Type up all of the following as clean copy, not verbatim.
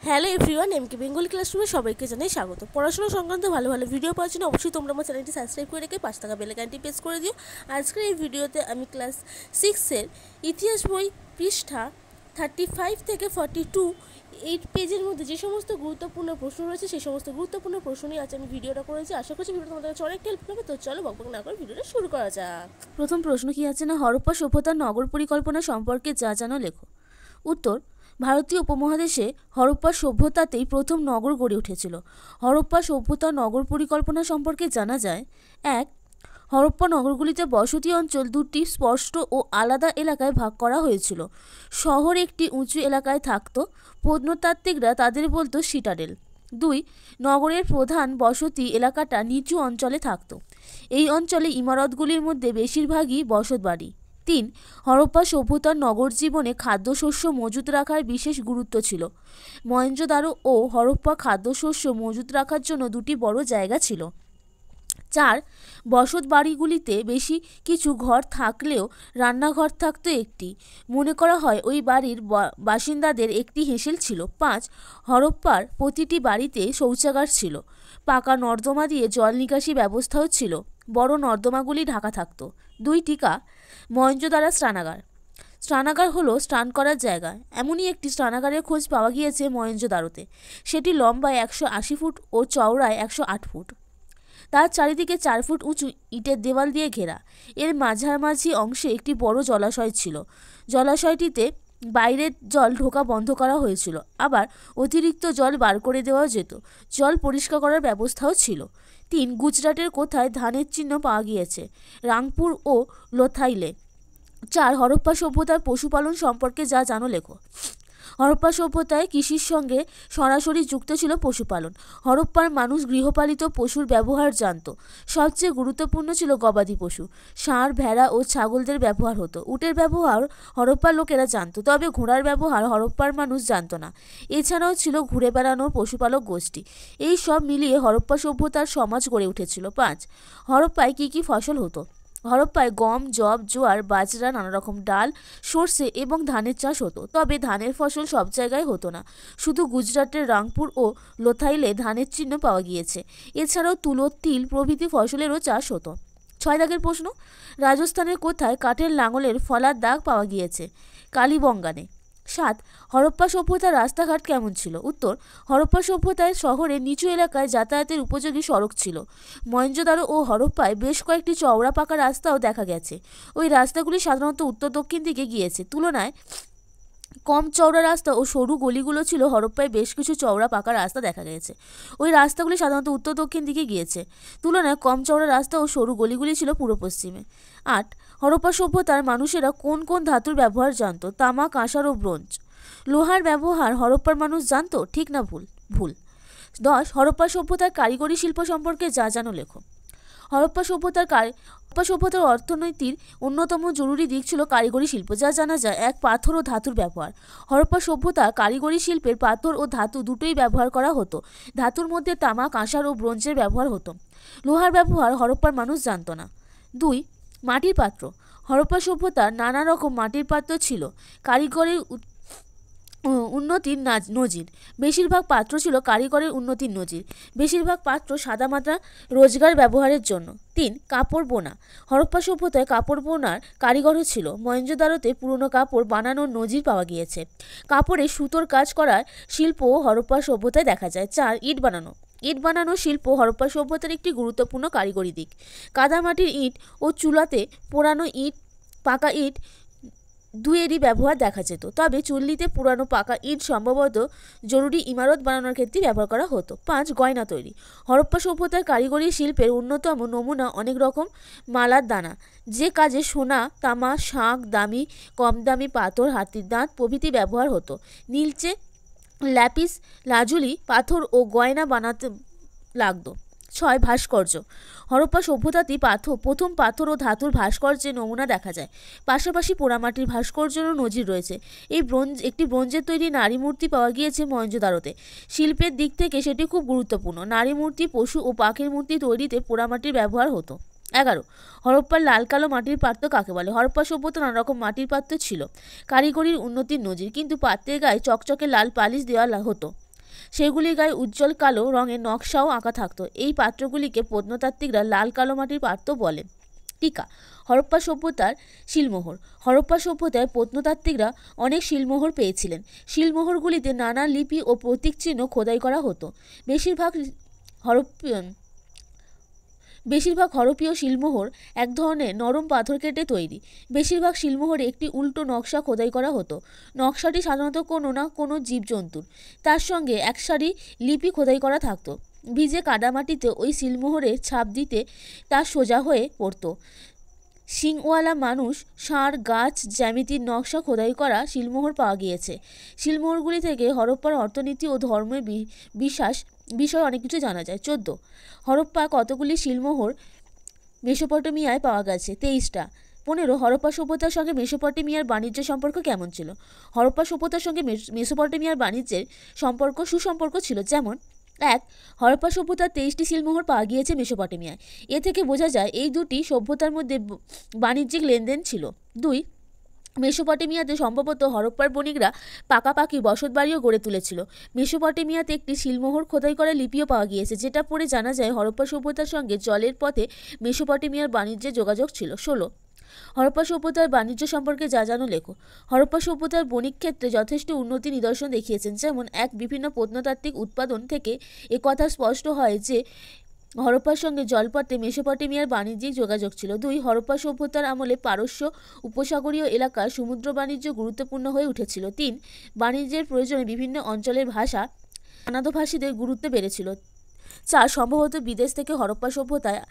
Hello everyone, এমকে Bengali ক্লাসরুমে সবাইকে জানাই স্বাগত। পড়াশোনা সংক্রান্ত ভালো ভালো ভিডিও পাওয়ার জন্য অবশ্যই তোমরা আমার চ্যানেলটি সাবস্ক্রাইব করে রেখে পাশে থাকা বেল আইকনটি প্রেস করে দিও। আজকের এই ভিডিওতে আমি ক্লাস 6-এর ইতিহাস বই পৃষ্ঠা 35 থেকে 42 এই পেজের মধ্যে যে সমস্ত গুরুত্বপূর্ণ প্রশ্ন রয়েছে সেই সমস্ত গুরুত্বপূর্ণ প্রশ্ন নিয়ে আজ আমি ভিডিওটা করেছি। আশা করছি ভিডিওটা তোমাদের কাছে অনেকটা হেল্প হবে। তো চলো বকবক না করে ভিডিওটা শুরু করা যাক। প্রথম প্রশ্ন কি আছে না, হরপ্পা সভ্যতার নগর পরিকল্পনা সম্পর্কে যা জানো লেখো। উত্তর, ভারতীয় উপমহাদেশে হরপ্পা সভ্যতাতেই প্রথম নগর গড়ে উঠেছিল। হরপ্পা সভ্যতার নগর পরিকল্পনা সম্পর্কে জানা যায়: 1. হরপ্পা নগরগুলিতে বসতি অঞ্চল দুটি স্পষ্ট ও আলাদা এলাকায় ভাগ করা হয়েছিল। শহর একটি উঁচু এলাকায় থাকত, প্রত্নতাত্ত্বিকরা তাদের বলতো সিটাডেল। 2. নগরের প্রধান বসতি এলাকাটা নিচু অঞ্চলে থাকত। এই অঞ্চলে ইমারতগুলির মধ্যে বেশিরভাগই বসতবাড়ি। 3. হরপ্পা সভ্যতার নগর জীবনে খাদ্যশস্য মজুত রাখার বিশেষ গুরুত্ব ছিল। মহেঞ্জোদারো ও হরপ্পা খাদ্যশস্য মজুত রাখার জন্য দুটি বড় জায়গা ছিল। 4. বসত বাড়িগুলিতে বেশি কিছু ঘর থাকলেও রান্নাঘর থাকতো একটি। মনে করা হয় ওই বাড়ির বাসিন্দাদের একটি হেঁসেল ছিল। 5. হরপ্পার প্রতিটি বাড়িতে শৌচাগার ছিল। পাকা নর্দমা দিয়ে জল নিকাশি ব্যবস্থাও ছিল। বড় নর্দমাগুলি ঢাকা থাকতো। 2. টিকা মহেঞ্জোদারো স্নানাগার। স্নানাগার হলো স্নান করার জায়গা। এমনই একটি স্নানাগারের খোঁজ পাওয়া গিয়েছে মহেঞ্জোদারোতে। সেটি লম্বায় 180 ফুট ও চওড়ায় 108 ফুট। তার চারিদিকে 4 ফুট উঁচু ইটের দেওয়াল দিয়ে ঘেরা। এর মাঝামাঝি অংশে একটি বড় জলাশয় ছিল। জলাশয়টিতে বাইরের জল ঢোকা বন্ধ করা হয়েছিল, আবার অতিরিক্ত জল বার করে দেওয়া যেত। জল পরিষ্কার করার ব্যবস্থাও ছিল। 3. গুজরাটের কোথায় ধানের চিহ্ন পাওয়া গিয়েছে? রাংপুর ও লোথাইলে। 4. হরপ্পা সভ্যতার পশুপালন সম্পর্কে যা জানো লেখো। হরপ্পা সভ্যতায় কৃষির সঙ্গে সরাসরি যুক্ত ছিল পশুপালন। হরপ্পার মানুষ গৃহপালিত পশুর ব্যবহার জানত। সবচেয়ে গুরুত্বপূর্ণ ছিল গবাদি পশু। ষাঁড়, ভেড়া ও ছাগলদের ব্যবহার হতো। উটের ব্যবহার হরপ্পার লোকেরা জানত, তবে ঘোড়ার ব্যবহার হরপ্পার মানুষ জানত না। এছাড়াও ছিল ঘুরে বেড়ানোর পশুপালক গোষ্ঠী। এই সব মিলিয়ে হরপ্পা সভ্যতার সমাজ গড়ে উঠেছিল। 5. হরপ্পায় কী কী ফসল হতো? হরপ্পায় গম, যব, জোয়ার, বাজরা, নানা রকম ডাল, সর্ষে এবং ধানের চাষ হতো। তবে ধানের ফসল সব জায়গায় হতো না। শুধু গুজরাটের রাংপুর ও লোথাইলে ধানের চিহ্ন পাওয়া গিয়েছে। এছাড়াও তুলো, তিল প্রভৃতি ফসলেরও চাষ হতো। 6 দাগের প্রশ্ন, রাজস্থানের কোথায় কাঠের লাঙলের ফলার দাগ পাওয়া গিয়েছে? কালীবঙ্গানে। 7. হরপ্পা সভ্যতার রাস্তাঘাট কেমন ছিল? উত্তর, হরপ্পা সভ্যতায় শহরের নিচু এলাকায় যাতায়াতের উপযোগী সড়ক ছিল। মহেঞ্জোদারো ও হরপ্পায় বেশ কয়েকটি চওড়া পাকা রাস্তাও দেখা গেছে। ওই রাস্তাগুলি সাধারণত উত্তর দক্ষিণ দিকে গিয়েছে। তুলনায় কম চওড়া রাস্তা ও সরু গলিগুলো ছিল। হরপ্পায় বেশ কিছু চওড়া পাকা রাস্তা দেখা গেছে। ওই রাস্তাগুলি সাধারণত উত্তর দক্ষিণ দিকে গিয়েছে। তুলনায় কম চওড়া রাস্তা ও সরু গলিগুলি ছিল পূর্ব পশ্চিমে। 8. হরপ্পা সভ্যতার মানুষেরা কোন কোন ধাতুর ব্যবহার জানত? তামা, কাঁসার ও ব্রোঞ্জ। লোহার ব্যবহার হরপ্পার মানুষ জানত, ঠিক না ভুল? ভুল। 10. হরপ্পা সভ্যতার কারিগরি শিল্প সম্পর্কে যা জানো লেখো। হরপ্পা সভ্যতার অর্থনীতির অন্যতম জরুরি দিক ছিল কারিগরি শিল্প, যা জানা যায়। 1. পাথর ও ধাতুর ব্যবহার। হরপ্পা সভ্যতা কারিগরি শিল্পের পাথর ও ধাতু দুটোই ব্যবহার করা হতো। ধাতুর মধ্যে তামা, কাঁসার ও ব্রোঞ্জের ব্যবহার হতো। লোহার ব্যবহার হরপ্পার মানুষ জানত না। 2. মাটির পাত্র। হরপ্পা সভ্যতার নানা রকম মাটির পাত্র ছিল। কারিগরি উন্নতির নজির। বেশিরভাগ পাত্র ছিল কারিগরের উন্নতির নজির। বেশিরভাগ পাত্র সাদামাটা রোজগার ব্যবহারের জন্য। 3. কাপড় বোনা। হরপ্পা সভ্যতায় কাপড় বোনার কারিগরও ছিল। মহেঞ্জোদারোতে পুরনো কাপড় বানানোর নজির পাওয়া গিয়েছে। কাপড়ে সুতোর কাজ করার শিল্পও হরপ্পা সভ্যতায় দেখা যায়। 4. ইট বানানো। ইট বানানোর শিল্প হরপ্পা সভ্যতার একটি গুরুত্বপূর্ণ কারিগরি দিক। কাদামাটির ইট ও চুলাতে পোড়ানো ইট, পাকা ইট দুয়েরই ব্যবহার দেখা যেত। তবে চুল্লিতে পুরানো পাকা ইট সম্ভবত জরুরি ইমারত বানানোর ক্ষেত্রে ব্যবহার করা হতো। 5. গয়না তৈরি। হরপ্পা সভ্যতার কারিগরি শিল্পের অন্যতম নমুনা অনেক রকম মালার দানা, যে কাজে সোনা, তামা, শাঁখ, দামি কম দামি পাথর, হাতির দাঁত প্রভৃতি ব্যবহার হতো। নীলচে, ল্যাপিস লাজুলি পাথর ও গয়না বানাতে লাগতো। 6. ভাস্কর্য। হরপ্পা সভ্যতাতেই প্রথম পাথর ও ধাতুর ভাস্কর্যের নমুনা দেখা যায়। পাশাপাশি পোড়ামাটির ভাস্কর্যেরও নজির রয়েছে। একটি ব্রোঞ্জের তৈরি নারী মূর্তি পাওয়া গিয়েছে মহেঞ্জোদারোতে। শিল্পের দিক থেকে সেটি খুব গুরুত্বপূর্ণ। নারী মূর্তি, পশু ও পাখির মূর্তি তৈরিতে পোড়ামাটির ব্যবহার হতো। 11. হরপ্পার লাল কালো মাটির পাত্র কাকে বলে? হরপ্পা সভ্যতা নানা রকম মাটির পাত্র ছিল। কারিগরির উন্নতির নজির, কিন্তু পাত্রের গায়ে চকচকে লাল পালিশ দেওয়া হতো। সেগুলির গায়ে উজ্জ্বল কালো রঙের নকশাও আঁকা থাকতো। এই পাত্রগুলিকে প্রত্নতাত্ত্বিকরা লাল কালো মাটির পাত্র বলেন। টিকা। হরপ্পা সভ্যতার শিলমোহর। হরপ্পা সভ্যতায় প্রত্নতাত্ত্বিকরা অনেক শিলমোহর পেয়েছিলেন। শিলমোহরগুলিতে নানা লিপি ও প্রতীক চিহ্ন খোদাই করা হতো। বেশিরভাগ হরপ্পীয় শিলমোহর এক ধরনের নরম পাথর কেটে তৈরি। বেশিরভাগ শিলমোহরে একটি উল্টো নকশা খোদাই করা হতো। নকশাটি সাধারণত কোনো না কোনো জীবজন্তুর, তার সঙ্গে এক সারি লিপি খোদাই করা থাকতো। ভিজে কাদামাটিতে ওই শিলমোহরের ছাপ দিতে তা সোজা হয়ে পড়তো। শিংওয়ালা মানুষ, ষাঁড়, গাছ, জ্যামিতির নকশা খোদাই করা শিলমোহর পাওয়া গিয়েছে। শিলমোহরগুলি থেকে হরপ্পার অর্থনীতি ও ধর্মের বিশ্বাস বিষয়ে অনেক কিছু জানা যায়। 14 হরপ্পা কতগুলি শিলমোহর মেসোপটেমিয়ায় পাওয়া গেছে? 23টা। 15 হরপ্পা সভ্যতার সঙ্গে মেসোপটেমিয়ার বাণিজ্য সম্পর্ক কেমন ছিল? হরপ্পা সভ্যতার সঙ্গে মেসোপটেমিয়ার বাণিজ্যের সুসম্পর্ক ছিল। যেমন 1 হরপ্পা সভ্যতার 23টি শিলমোহর পাওয়া গিয়েছে মেসোপটেমিয়ায়। এ থেকে বোঝা যায় এই দুটি সভ্যতার মধ্যে বাণিজ্যিক লেনদেন ছিল। 2 মেসোপটেমিয়াতে সম্ভবত হরপ্পার বণিকরা পাকাপাকি বসতবাড়িও গড়ে তুলেছিল। মেসোপটেমিয়াতে একটি শিলমোহর খোদাই করা লিপিও পাওয়া গিয়েছে, যেটা পড়ে জানা যায় হরপ্পা সভ্যতার সঙ্গে জলের পথে মেসোপটেমিয়ার বাণিজ্যের যোগাযোগ ছিল। 16 হরপ্পা সভ্যতার বাণিজ্য সম্পর্কে যা জানো লেখো। হরপ্পা সভ্যতার বণিক ক্ষেত্রে যথেষ্ট উন্নতি নিদর্শন দেখিয়েছেন। যেমন বিভিন্ন প্রত্নতাত্ত্বিক উৎপাদন থেকে একথা স্পষ্ট হয় যে হরপ্পার সঙ্গে জলপথে মেসোপটেমিয়ার বাণিজ্যিক যোগাযোগ ছিল। 2 হরপ্পা সভ্যতার আমলে পারস্য উপসাগরীয় এলাকার সমুদ্র বাণিজ্য গুরুত্বপূর্ণ হয়ে উঠেছিল। 3 বাণিজ্যের প্রয়োজনে বিভিন্ন অঞ্চলের ভাষা কানাদোভাষীদের গুরুত্ব বেড়েছিল। 4 সম্ভবত বিদেশ থেকে হরপ্পা সভ্যতায়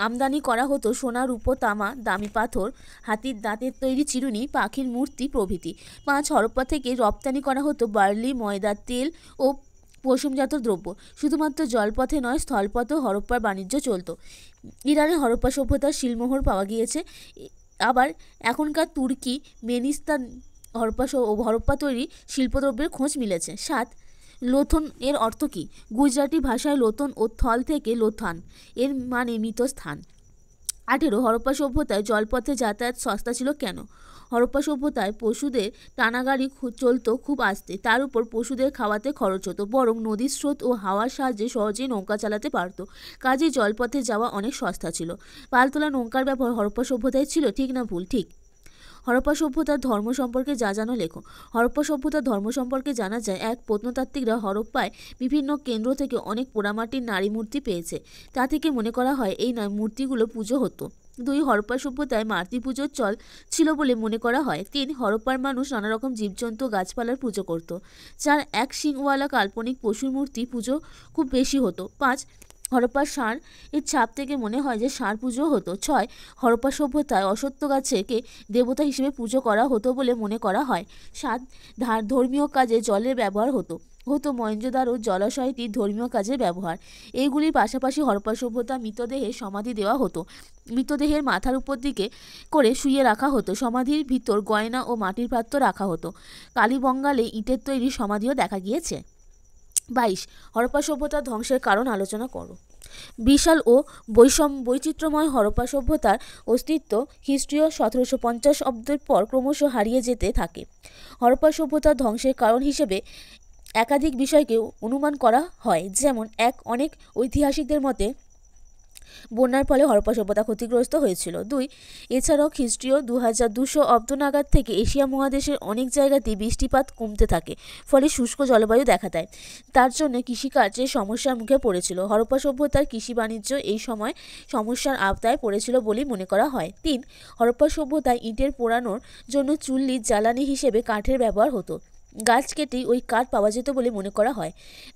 আমদানি করা হতো সোনা, রূপো, তামা, দামি পাথর, হাতির দাঁতের তৈরি চিরুনি, পাখির মূর্তি প্রভৃতি। 5 হরপ্পা থেকে রপ্তানি করা হতো বার্লি, ময়দা, তেল ও পশমজাত দ্রব্য। শুধুমাত্র জলপথে নয়, স্থলপথেও হরপ্পার বাণিজ্য চলত। ইরানে হরপ্পা সভ্যতার শিলমোহর পাওয়া গিয়েছে। আবার এখনকার তুর্কি মেনিস্তান হরপ্পা তৈরি শিল্পদ্রব্যের খোঁজ মিলেছে। 7 লোথন এর অর্থ কী? গুজরাটি ভাষায় লোথন ও থল থেকে লোথান এর মানে মৃত স্থান। 18 হরপ্পা সভ্যতায় জলপথে যাতায়াত সস্তা ছিল কেন? হরপ্পা সভ্যতায় পশুদের টানাগাড়ি চলতো খুব আস্তে, তার উপর পশুদের খাওয়াতে খরচ হতো, বরং নদীর স্রোত ও হাওয়ার সাহায্যে সহজেই নৌকা চালাতে পারত। কাজেই জলপথে যাওয়া অনেক সস্তা ছিল। পালতোলা নৌকার ব্যবহার হরপ্পা সভ্যতায় ছিল, ঠিক না ভুল? ঠিক। হরপ্পা সভ্যতার ধর্ম সম্পর্কে যা জানো লেখো। হরপ্পা সভ্যতার ধর্ম সম্পর্কে জানা যায় 1 প্রত্নতাত্ত্বিকরা হরপ্পায় বিভিন্ন কেন্দ্র থেকে অনেক পোড়ামাটির নারী মূর্তি পেয়েছে। তা থেকে মনে করা হয় এই মূর্তিগুলো পুজো হতো। 2 হরপ্পা সভ্যতায় মাতৃ পুজোর চল ছিল বলে মনে করা হয়। 3 হরপ্পার মানুষ নানা রকম জীবজন্তু গাছপালার পুজো করত। 4 এক শিংওয়ালা কাল্পনিক পশুর মূর্তি পুজো খুব বেশি হতো। 5 হরপ্পার ষাঁড় এর ছাপ থেকে মনে হয় যে ষাঁড় পুজো হতো। 6 হরপ্পা সভ্যতায় অশ্বত্থ গাছকে দেবতা হিসেবে পুজো করা হতো বলে মনে করা হয়। 7 ধর্মীয় কাজে জলের ব্যবহার হতো। মহেঞ্জোদারো জলাশয়টি ধর্মীয় কাজে ব্যবহার। এইগুলির পাশাপাশি হরপ্পা সভ্যতা মৃতদেহে সমাধি দেওয়া হতো। মৃতদেহের মাথার উপর দিকে করে শুইয়ে রাখা হতো। সমাধির ভিতর গয়না ও মাটির পাত্র রাখা হতো। কালীবঙ্গালে ইটের তৈরি সমাধিও দেখা গিয়েছে। 22 হরপ্পা সভ্যতার ধ্বংসের কারণ আলোচনা করো। বিশাল ও বৈচিত্র্যময় হরপ্পা সভ্যতার অস্তিত্ব খ্রিস্টীয় 1750 অব্দের পর ক্রমশ হারিয়ে যেতে থাকে। হরপ্পা সভ্যতার ধ্বংসের কারণ হিসেবে একাধিক বিষয়কে অনুমান করা হয়। যেমন অনেক ঐতিহাসিকদের মতে বন্যার ফলে হরপ্পা সভ্যতা ক্ষতিগ্রস্ত হয়েছিল। 2 এছাড়াও খ্রিস্টীয় 2200 অব্দ নাগাদ থেকে এশিয়া মহাদেশের অনেক জায়গাতেই বৃষ্টিপাত কমতে থাকে, ফলে শুষ্ক জলবায়ু দেখা দেয়। তার জন্য কৃষিকার্যের সমস্যার মুখে পড়েছিল। হরপ্পা সভ্যতার কৃষি বাণিজ্য এই সময় সমস্যার আওতায় পড়েছিল বলেই মনে করা হয়। 3 হরপ্পা সভ্যতায় ইটের পোড়ানোর জন্য চুল্লি জ্বালানি হিসেবে কাঠের ব্যবহার হতো। গাছ কেটেই ওই কাঠ পাওয়া যেত বলে মনে করা হয়।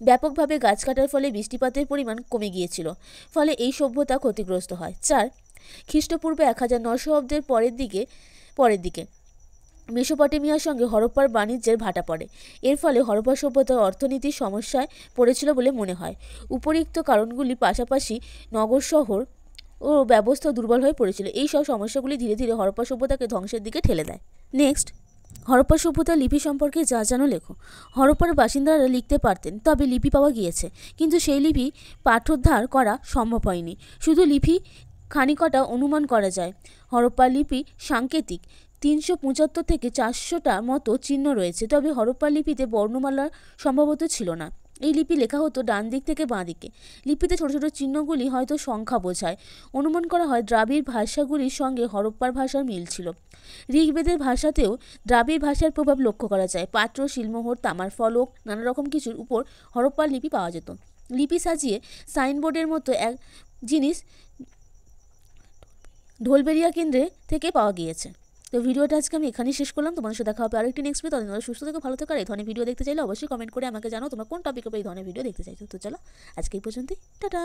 ব্যাপকভাবে গাছ কাটার ফলে বৃষ্টিপাতের পরিমাণ কমে গিয়েছিল, ফলে এই সভ্যতা ক্ষতিগ্রস্ত হয়। 4 খ্রিস্টপূর্বে 1900 অব্দের পরের দিকে মেসোপটেমিয়ার সঙ্গে হরপ্পার বাণিজ্যের ভাটা পড়ে। এর ফলে হরপ্পা সভ্যতার অর্থনীতির সমস্যায় পড়েছিল বলে মনে হয়। উপরিক্ত কারণগুলির পাশাপাশি নগর শহর ও ব্যবস্থা দুর্বল হয়ে পড়েছিল। এই সব সমস্যাগুলি ধীরে ধীরে হরপ্পা সভ্যতাকে ধ্বংসের দিকে ঠেলে দেয়। নেক্সট, হরপ্পা সভ্যতার লিপি সম্পর্কে যা জানো লেখো। হরপ্পার বাসিন্দারা লিখতে পারতেন, তবে লিপি পাওয়া গিয়েছে, কিন্তু সেই লিপি পাঠোদ্ধার করা সম্ভব হয়নি। শুধু লিপি খানিকটা অনুমান করা যায়। হরপ্পা লিপি সাংকেতিক। 375 থেকে 400টা মতো চিহ্ন রয়েছে, তবে হরপ্পা লিপিতে বর্ণমালা সম্ভবত ছিল না। এই লিপি লেখা হতো ডান দিক থেকে বাঁ দিকে। লিপিতে ছোট ছোট চিহ্নগুলি হয়তো সংখ্যা বোঝায়। অনুমান করা হয় দ্রাবিড় ভাষাগুলির সঙ্গে হরপ্পার ভাষার মিল ছিল। ঋগ্বেদের ভাষাতেও দ্রাবিড় ভাষার প্রভাব লক্ষ্য করা যায়। পাত্র, শিলমোহর, তামার ফলক, নানা রকম কিছুর উপর হরপ্পার লিপি পাওয়া যেত। লিপি সাজিয়ে সাইনবোর্ডের মতো এক জিনিস ঢোলবেরিয়া কেন্দ্রে থেকে পাওয়া গিয়েছে। তো ভিডিওটা আজকে আমি এখানেই শেষ করলাম। তোমাদের সাথে দেখা হবে আরেকটি নেক্সট ভিডিও। ততদিন সুস্থ থেকে ভালো থেকো। আর এই ধরনের ভিডিও দেখতে চাইলে অবশ্যই কমেন্ট করে আমাকে জানাও তোমরা কোন টপিকের উপর এই ধরনের ভিডিও দেখতে চাইছো। তো চলো আজকে এই পর্যন্তই, টাটা।